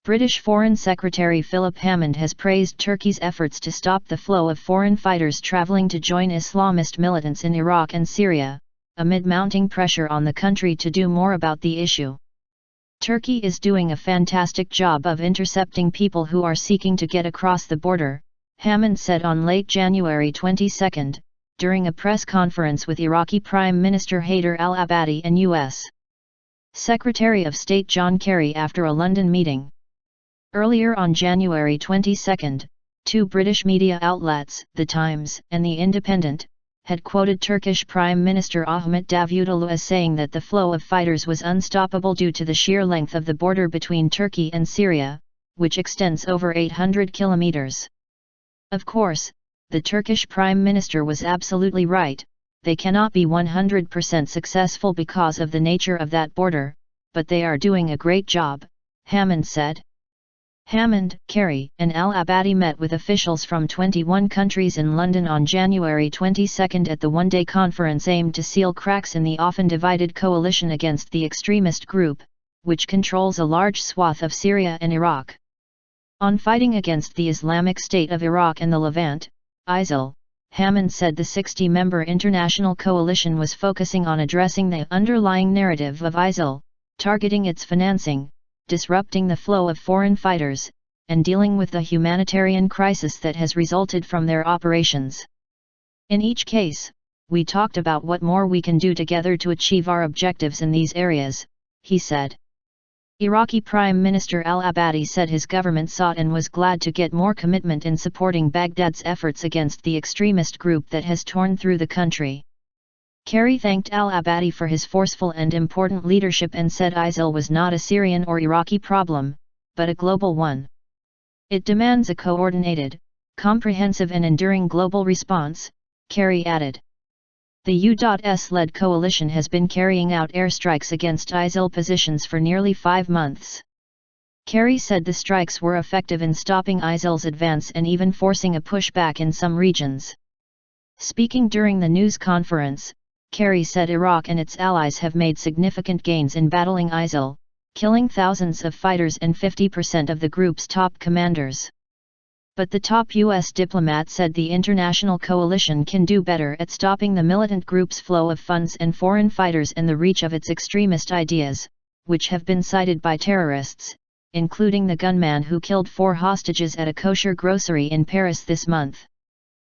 British Foreign Secretary Philip Hammond has praised Turkey's efforts to stop the flow of foreign fighters travelling to join Islamist militants in Iraq and Syria, amid mounting pressure on the country to do more about the issue. Turkey is doing a fantastic job of intercepting people who are seeking to get across the border, Hammond said on late January 22, during a press conference with Iraqi Prime Minister Haider al-Abadi and U.S. Secretary of State John Kerry after a London meeting. Earlier on January 22, two British media outlets, The Times and The Independent, had quoted Turkish Prime Minister Ahmet Davutoğlu as saying that the flow of fighters was unstoppable due to the sheer length of the border between Turkey and Syria, which extends over 800 kilometers. Of course, the Turkish Prime Minister was absolutely right, they cannot be 100% successful because of the nature of that border, but they are doing a great job, Hammond said. Hammond, Kerry and al-Abadi met with officials from 21 countries in London on January 22 at the one-day conference aimed to seal cracks in the often divided coalition against the extremist group, which controls a large swath of Syria and Iraq. On fighting against the Islamic State of Iraq and the Levant, ISIL, Hammond said the 60-member international coalition was focusing on addressing the underlying narrative of ISIL, targeting its financing, disrupting the flow of foreign fighters, and dealing with the humanitarian crisis that has resulted from their operations. In each case, we talked about what more we can do together to achieve our objectives in these areas, he said. Iraqi Prime Minister al-Abadi said his government sought and was glad to get more commitment in supporting Baghdad's efforts against the extremist group that has torn through the country. Kerry thanked al-Abadi for his forceful and important leadership and said ISIL was not a Syrian or Iraqi problem, but a global one. It demands a coordinated, comprehensive and enduring global response, Kerry added. The U.S.-led coalition has been carrying out airstrikes against ISIL positions for nearly 5 months. Kerry said the strikes were effective in stopping ISIL's advance and even forcing a pushback in some regions. Speaking during the news conference, Kerry said Iraq and its allies have made significant gains in battling ISIL, killing thousands of fighters and 50% of the group's top commanders. But the top U.S. diplomat said the international coalition can do better at stopping the militant group's flow of funds and foreign fighters and the reach of its extremist ideas, which have been cited by terrorists, including the gunman who killed 4 hostages at a kosher grocery in Paris this month.